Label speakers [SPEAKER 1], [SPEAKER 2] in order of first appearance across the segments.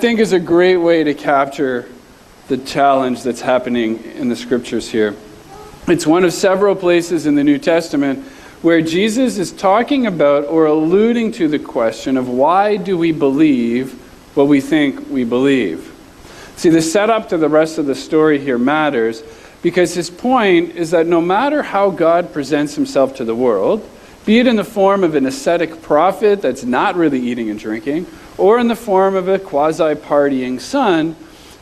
[SPEAKER 1] think is a great way to capture the challenge that's happening in the scriptures here. It's one of several places in the New Testament where Jesus is talking about or alluding to the question of why do we believe what we think we believe. See, the setup to the rest of the story here matters because his point is that no matter how God presents himself to the world, be it in the form of an ascetic prophet that's not really eating and drinking, or in the form of a quasi-partying son,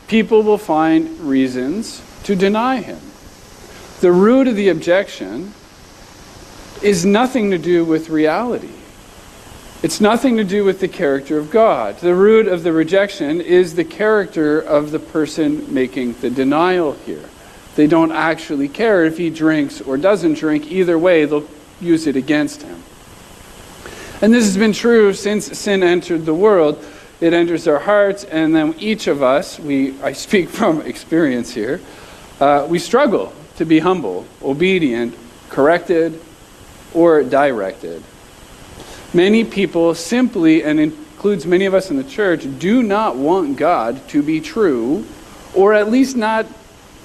[SPEAKER 1] people will find reasons to deny him. The root of the objection is nothing to do with reality. It's nothing to do with the character of God. The root of the rejection is the character of the person making the denial here. They don't actually care if he drinks or doesn't drink. Either way, they'll use it against him. And this has been true since sin entered the world. It enters our hearts, and then each of us, I speak from experience here, we struggle to be humble, obedient, corrected, or directed. Many people simply, and includes many of us in the church, do not want God to be true, or at least not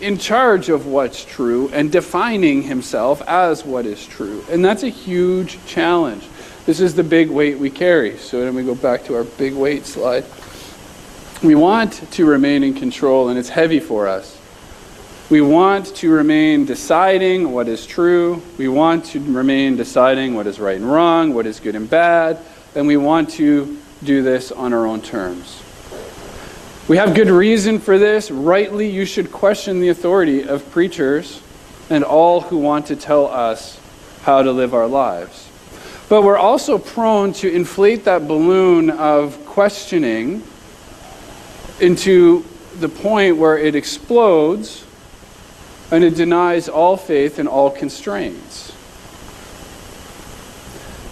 [SPEAKER 1] in charge of what's true and defining himself as what is true. And that's a huge challenge. This is the big weight we carry. So then we go back to our big weight slide. We want to remain in control, and it's heavy for us. We want to remain deciding what is true. We want to remain deciding what is right and wrong, what is good and bad, and we want to do this on our own terms. We have good reason for this. Rightly, you should question the authority of preachers and all who want to tell us how to live our lives. But we're also prone to inflate that balloon of questioning into the point where it explodes and it denies all faith and all constraints.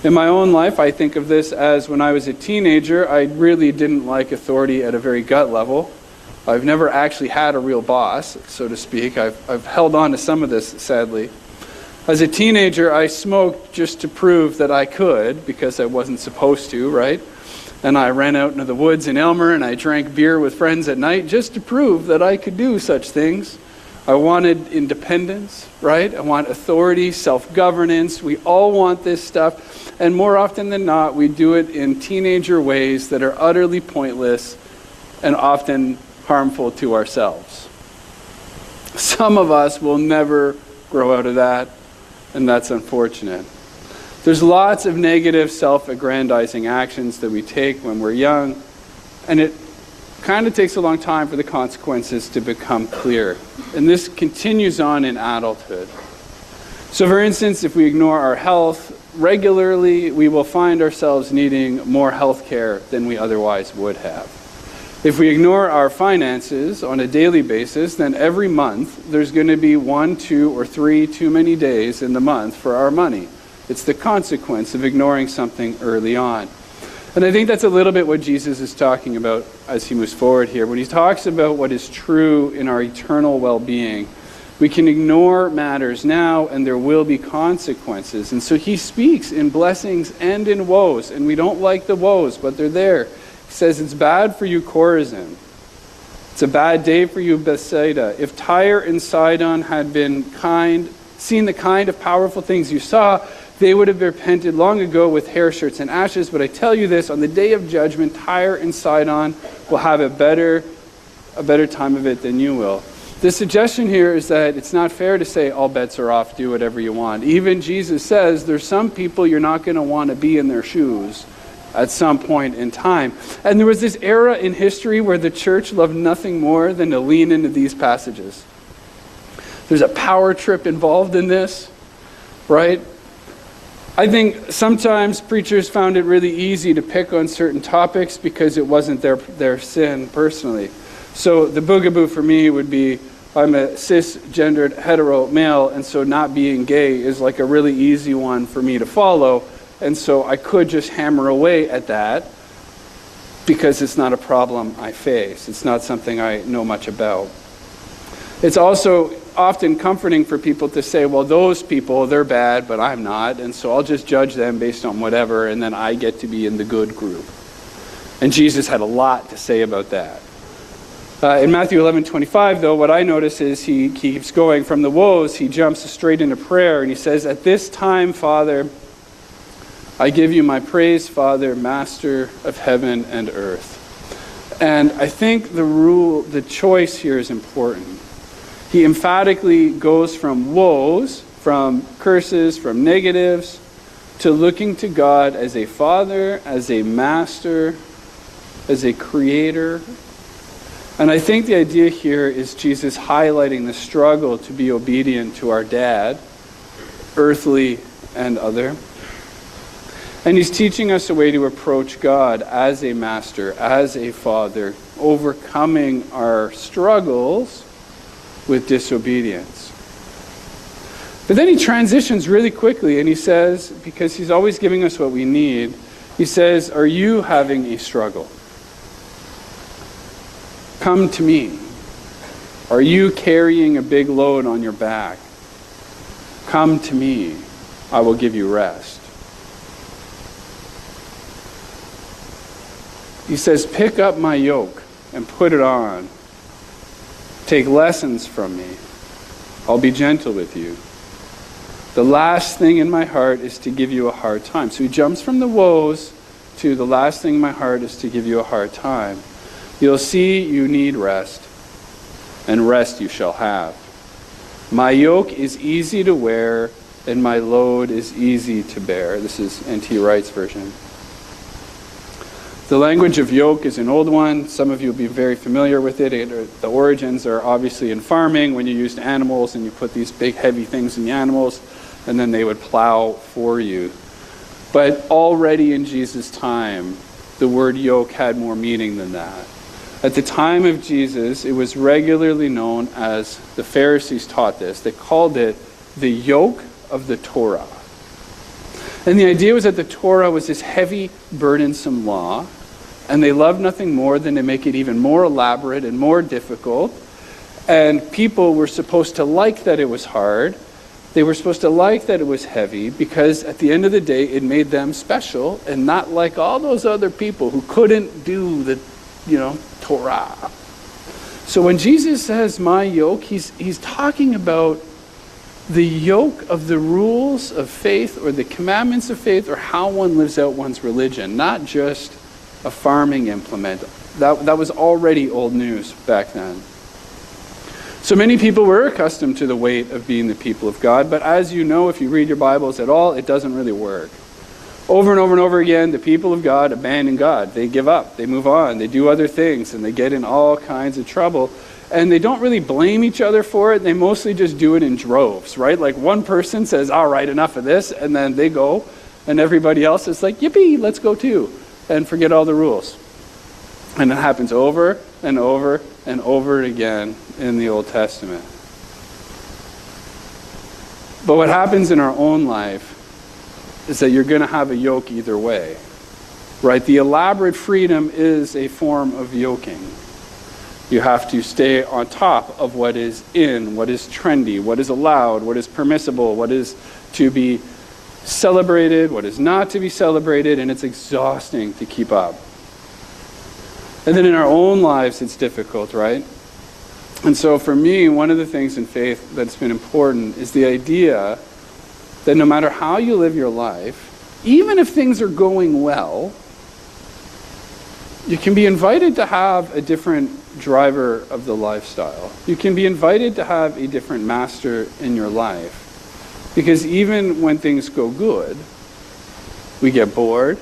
[SPEAKER 1] In my own life, I think of this as when I was a teenager, I really didn't like authority at a very gut level. I've never actually had a real boss, so to speak. I've held on to some of this, sadly. As a teenager, I smoked just to prove that I could, because I wasn't supposed to, right? And I ran out into the woods in Elmer and I drank beer with friends at night just to prove that I could do such things. I wanted independence, right? I want authority, self-governance. We all want this stuff. And more often than not, we do it in teenager ways that are utterly pointless and often harmful to ourselves. Some of us will never grow out of that, and that's unfortunate. There's lots of negative self-aggrandizing actions that we take when we're young, and it kind of takes a long time for the consequences to become clear. And this continues on in adulthood. So for instance, if we ignore our health regularly, we will find ourselves needing more health care than we otherwise would have. If we ignore our finances on a daily basis, then every month there's going to be 1, 2, or 3 too many days in the month for our money. It's the consequence of ignoring something early on. And I think that's a little bit what Jesus is talking about as he moves forward here. When he talks about what is true in our eternal well-being, we can ignore matters now and there will be consequences. And so he speaks in blessings and in woes. And we don't like the woes, but they're there. He says, it's bad for you, Chorazin. It's a bad day for you, Bethsaida. If Tyre and Sidon had been seen the kind of powerful things you saw, they would have repented long ago with hair shirts and ashes. But I tell you this, on the day of judgment, Tyre and Sidon will have a better time of it than you will. The suggestion here is that it's not fair to say all bets are off, do whatever you want. Even Jesus says there's some people you're not going to want to be in their shoes at some point in time. And there was this era in history where the church loved nothing more than to lean into these passages. There's a power trip involved in this, right? I think sometimes preachers found it really easy to pick on certain topics because it wasn't their sin personally. So the boogaboo for me would be, I'm a cisgendered hetero male, and so not being gay is like a really easy one for me to follow. And so I could just hammer away at that because it's not a problem I face. It's not something I know much about. It's also often comforting for people to say, well, those people, they're bad, but I'm not, and so I'll just judge them based on whatever, and then I get to be in the good group. And Jesus had a lot to say about that. In Matthew 11:25, though, what I notice is he keeps going from the woes, he jumps straight into prayer, and he says, "At this time, Father, I give you my praise, Father, Master of heaven and earth." And I think the choice here is important. He emphatically goes from woes, from curses, from negatives, to looking to God as a Father, as a Master, as a Creator. And I think the idea here is Jesus highlighting the struggle to be obedient to our dad, earthly and other. And he's teaching us a way to approach God as a master, as a father, overcoming our struggles with disobedience. But then he transitions really quickly and he says, because he's always giving us what we need, he says, "Are you having a struggle? Come to me. Are you carrying a big load on your back? Come to me. I will give you rest." He says, "Pick up my yoke and put it on. Take lessons from me. I'll be gentle with you. The last thing in my heart is to give you a hard time." So he jumps from the woes to the last thing in my heart is to give you a hard time. "You'll see you need rest, and rest you shall have. My yoke is easy to wear, and my load is easy to bear." This is N.T. Wright's version. The language of yoke is an old one. Some of you will be very familiar with it. The origins are obviously in farming, when you used animals and you put these big heavy things in the animals, and then they would plow for you. But already in Jesus' time, the word yoke had more meaning than that. At the time of Jesus, it was regularly known as, the Pharisees taught this, they called it the yoke of the Torah. And the idea was that the Torah was this heavy, burdensome law, and they loved nothing more than to make it even more elaborate and more difficult. And people were supposed to like that it was hard. They were supposed to like that it was heavy, because at the end of the day, it made them special and not like all those other people who couldn't do the Torah. So when Jesus says my yoke, he's talking about the yoke of the rules of faith or the commandments of faith or how one lives out one's religion, not just a farming implement. That was already old news back then. So many people were accustomed to the weight of being the people of God, but as you know, if you read your Bibles at all, it doesn't really work. Over and over and over again, the people of God abandon God. They give up. They move on. They do other things, and they get in all kinds of trouble. And they don't really blame each other for it. They mostly just do it in droves, right? Like one person says, "All right, enough of this," and then they go, and everybody else is like, "Yippee, let's go too," and forget all the rules. And it happens over and over and over again in the Old Testament. But what happens in our own life is that you're going to have a yoke either way, right? The elaborate freedom is a form of yoking. You have to stay on top of what is in, what is trendy, what is allowed, what is permissible, what is to be celebrated, what is not to be celebrated, and it's exhausting to keep up. And then in our own lives, it's difficult, right? And so for me, one of the things in faith that's been important is the idea that no matter how you live your life, even if things are going well, you can be invited to have a different driver of the lifestyle. You can be invited to have a different master in your life. Because even when things go good, we get bored,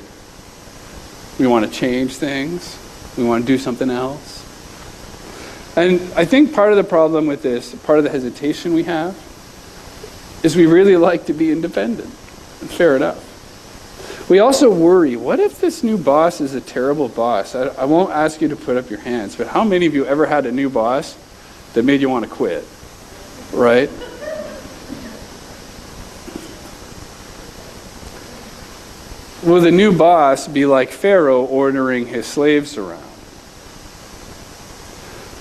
[SPEAKER 1] we want to change things, we want to do something else. And I think part of the problem with this, part of the hesitation we have, is we really like to be independent. And fair enough. We also worry, what if this new boss is a terrible boss? I won't ask you to put up your hands, but how many of you ever had a new boss that made you want to quit? Right? Will the new boss be like Pharaoh ordering his slaves around?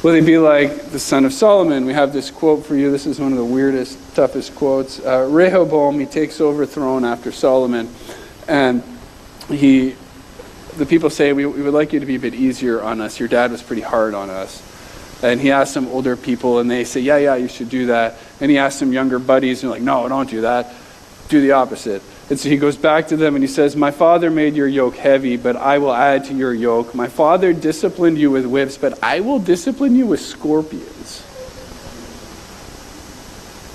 [SPEAKER 1] Will he be like the son of Solomon? We have this quote for you. This is one of the weirdest, toughest quotes. Rehoboam, he takes over throne after Solomon, and he the people say, we would like you to be a bit easier on us. Your dad was pretty hard on us. And he asked some older people, and they say, yeah, you should do that. And he asked some younger buddies, and they're like, no, don't do that. Do the opposite. And so he goes back to them and he says, my father made your yoke heavy, but I will add to your yoke. My father disciplined you with whips, but I will discipline you with scorpions.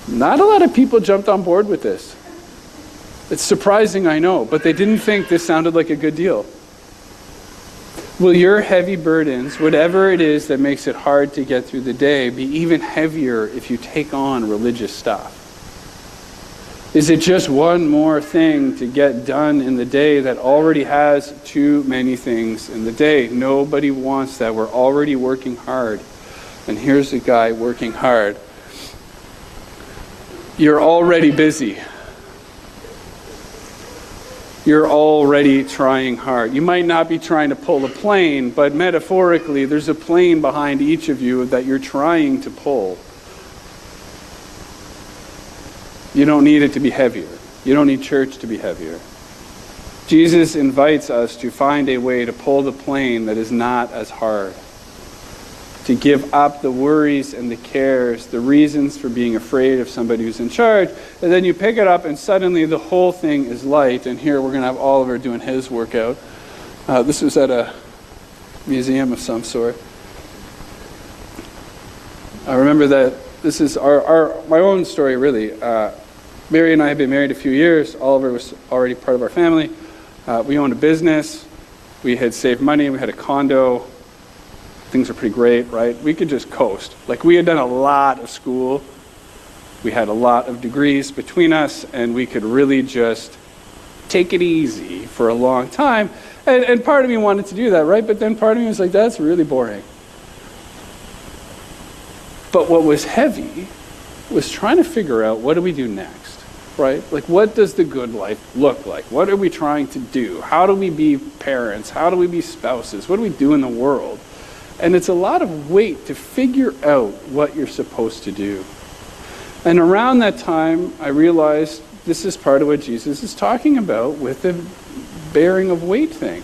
[SPEAKER 1] Not a lot of people jumped on board with this. It's surprising, I know, but they didn't think this sounded like a good deal. Will your heavy burdens, whatever it is that makes it hard to get through the day, be even heavier if you take on religious stuff? Is it just one more thing to get done in the day that already has too many things in the day? Nobody wants that. We're already working hard. And here's a guy working hard. You're already busy. You're already trying hard. You might not be trying to pull a plane, but metaphorically, there's a plane behind each of you that you're trying to pull. You don't need it to be heavier. You don't need church to be heavier. Jesus invites us to find a way to pull the plane that is not as hard. To give up the worries and the cares, the reasons for being afraid of somebody who's in charge, and then you pick it up and suddenly the whole thing is light. And here we're going to have Oliver doing his workout. This was at a museum of some sort. I remember that this is my own story, really. Mary and I had been married a few years. Oliver was already part of our family. We owned a business. We had saved money. We had a condo. Things were pretty great, right? We could just coast. Like, we had done a lot of school. We had a lot of degrees between us, and we could really just take it easy for a long time. And part of me wanted to do that, right? But then part of me was like, that's really boring. But what was heavy was trying to figure out, what do we do next, right? Like, what does the good life look like? What are we trying to do? How do we be parents? How do we be spouses? What do we do in the world? And it's a lot of weight to figure out what you're supposed to do. And around that time, I realized this is part of what Jesus is talking about with the bearing of weight thing.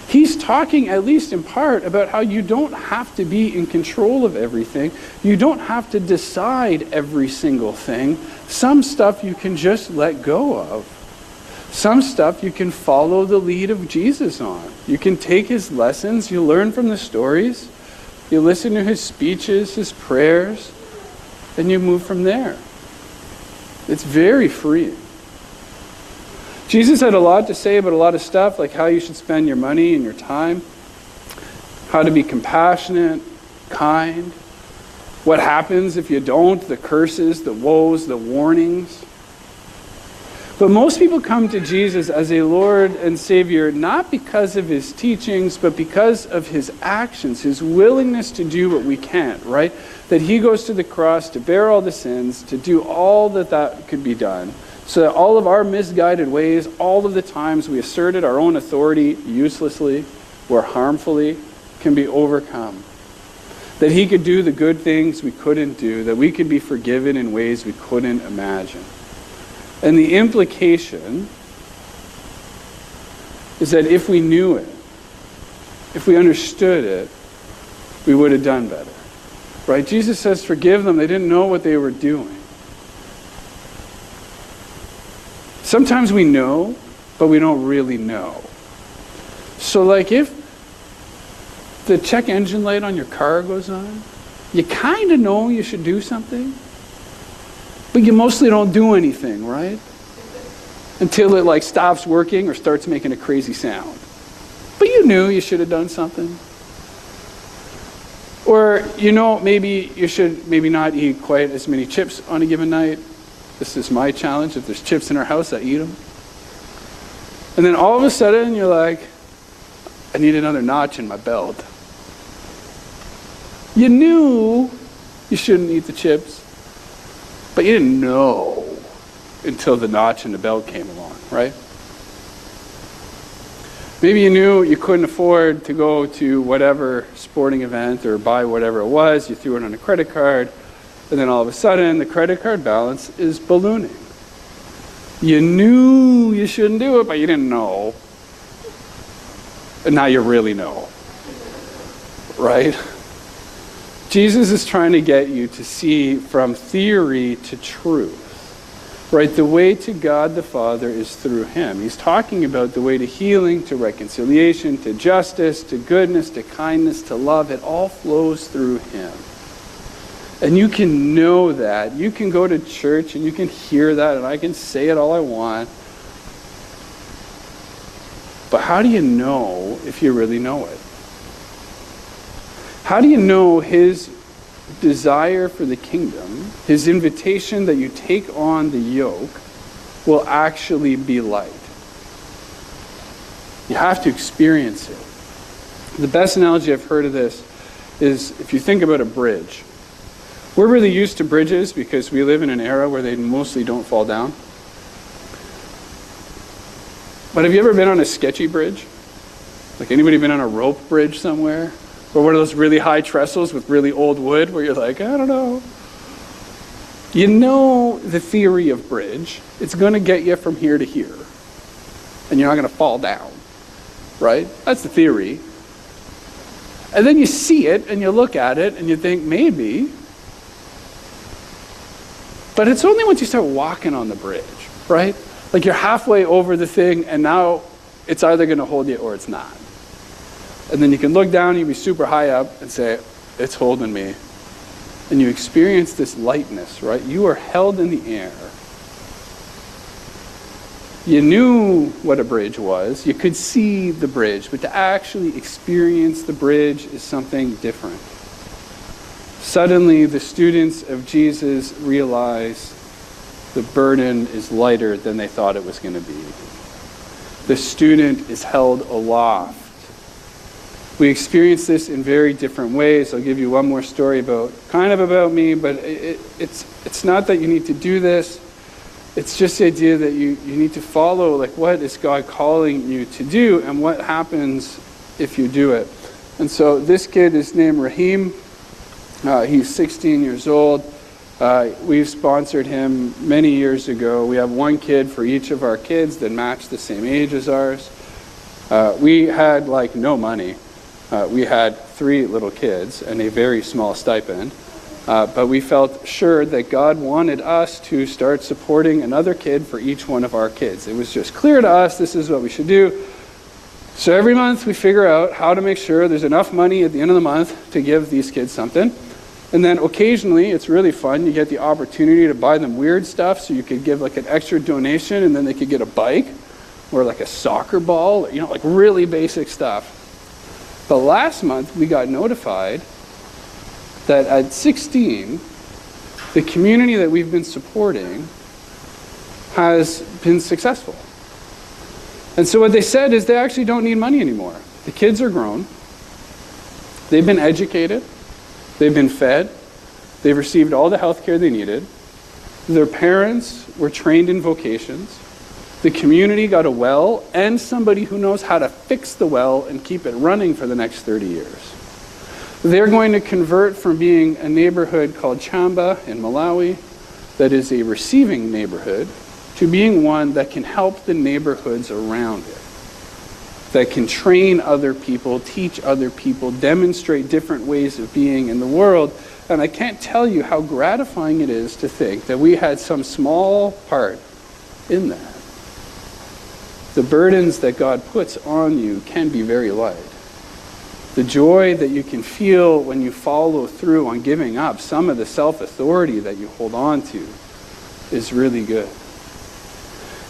[SPEAKER 1] He's talking, at least in part, about how you don't have to be in control of everything. You don't have to decide every single thing. Some stuff you can just let go of. Some stuff you can follow the lead of Jesus on. You can take his lessons, you learn from the stories, you listen to his speeches, his prayers, and you move from there. It's very freeing. Jesus had a lot to say about a lot of stuff, like how you should spend your money and your time, how to be compassionate, kind, what happens if you don't, the curses, the woes, the warnings. But most people come to Jesus as a Lord and Savior not because of his teachings, but because of his actions, his willingness to do what we can't, right? That he goes to the cross to bear all the sins, to do all that could be done, so that all of our misguided ways, all of the times we asserted our own authority uselessly or harmfully, can be overcome. That he could do the good things we couldn't do, that we could be forgiven in ways we couldn't imagine. And the implication is that if we knew it, if we understood it, we would have done better. Right? Jesus says, forgive them. They didn't know what they were doing. Sometimes we know, but we don't really know. So like if the check engine light on your car goes on, you kind of know you should do something, but you mostly don't do anything, right? Until it like stops working or starts making a crazy sound. But you knew you should have done something. Or you know maybe you should not eat quite as many chips on a given night. This is my challenge. If there's chips in our house, I eat them. And then all of a sudden you're like, I need another notch in my belt. You knew you shouldn't eat the chips. But you didn't know until the notch in the belt came along, right? Maybe you knew you couldn't afford to go to whatever sporting event or buy whatever it was. You threw it on a credit card, and then all of a sudden the credit card balance is ballooning. You knew you shouldn't do it, but you didn't know. And now you really know. Right? Jesus is trying to get you to see from theory to truth. Right? The way to God the Father is through him. He's talking about the way to healing, to reconciliation, to justice, to goodness, to kindness, to love. It all flows through him. And you can know that. You can go to church and you can hear that, and I can say it all I want. But how do you know if you really know it? How do you know his desire for the kingdom, his invitation that you take on the yoke, will actually be light? You have to experience it. The best analogy I've heard of this is if you think about a bridge. We're really used to bridges because we live in an era where they mostly don't fall down. But have you ever been on a sketchy bridge? Like, anybody been on a rope bridge somewhere? Or one of those really high trestles with really old wood where you're like, I don't know. You know the theory of bridge. It's going to get you from here to here. And you're not going to fall down. Right? That's the theory. And then you see it and you look at it and you think, maybe. But it's only once you start walking on the bridge, right? Like, you're halfway over the thing and now it's either going to hold you or it's not. And then you can look down and you'll be super high up and say, it's holding me. And you experience this lightness, right? You are held in the air. You knew what a bridge was. You could see the bridge. But to actually experience the bridge is something different. Suddenly, the students of Jesus realize the burden is lighter than they thought it was going to be. The student is held aloft. We experience this in very different ways. I'll give you one more story about me, but it's not that you need to do this. It's just the idea that you need to follow, like, what is God calling you to do and what happens if you do it. And so this kid is named Raheem. He's 16 years old. We've sponsored him many years ago. We have one kid for each of our kids that match the same age as ours. We had no money. We had 3 little kids and a very small stipend. But we felt sure that God wanted us to start supporting another kid for each one of our kids. It was just clear to us this is what we should do. So every month we figure out how to make sure there's enough money at the end of the month to give these kids something. And then occasionally, it's really fun, you get the opportunity to buy them weird stuff, so you could give an extra donation and then they could get a bike or a soccer ball, really basic stuff. But last month, we got notified that at 16, the community that we've been supporting has been successful. And so what they said is they actually don't need money anymore. The kids are grown. They've been educated. They've been fed. They've received all the health care they needed. Their parents were trained in vocations. The community got a well and somebody who knows how to fix the well and keep it running for the next 30 years. They're going to convert from being a neighborhood called Chamba in Malawi that is a receiving neighborhood to being one that can help the neighborhoods around it, that can train other people, teach other people, demonstrate different ways of being in the world. And I can't tell you how gratifying it is to think that we had some small part in that. The burdens that God puts on you can be very light. The joy that you can feel when you follow through on giving up some of the self-authority that you hold on to is really good.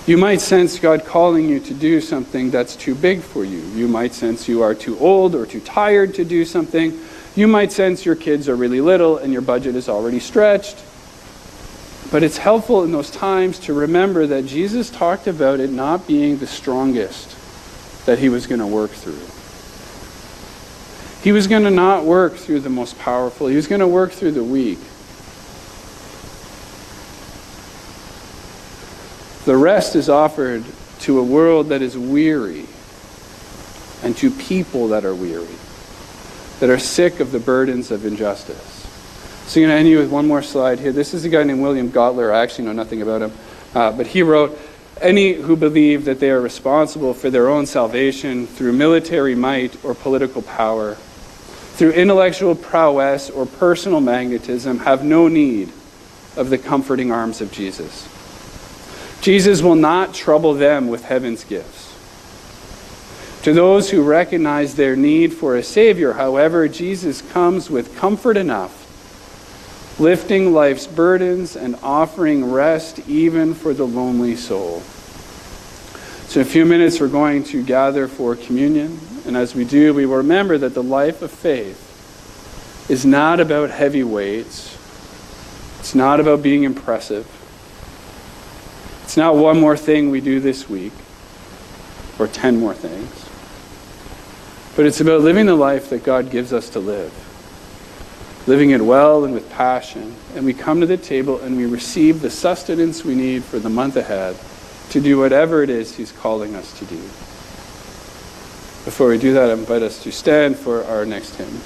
[SPEAKER 1] You might sense God calling you to do something that's too big for you. You might sense you are too old or too tired to do something. You might sense your kids are really little and your budget is already stretched. But it's helpful in those times to remember that Jesus talked about it not being the strongest that he was going to work through. He was going to not work through the most powerful. He was going to work through the weak. The rest is offered to a world that is weary and to people that are weary, that are sick of the burdens of injustice. So I'm going to end you with one more slide here. This is a guy named William Gottler. I actually know nothing about him. But he wrote, Any who believe that they are responsible for their own salvation through military might or political power, through intellectual prowess or personal magnetism, have no need of the comforting arms of Jesus. Jesus will not trouble them with heaven's gifts. To those who recognize their need for a Savior, however, Jesus comes with comfort enough, lifting life's burdens and offering rest even for the lonely soul. So in a few minutes we're going to gather for communion, and as we do, we will remember that the life of faith is not about heavy weights. It's not about being impressive. It's not one more thing we do this week, or 10 more things. But it's about living the life that God gives us to live. Living it well and with passion. And we come to the table and we receive the sustenance we need for the month ahead to do whatever it is He's calling us to do. Before we do that, I invite us to stand for our next hymn.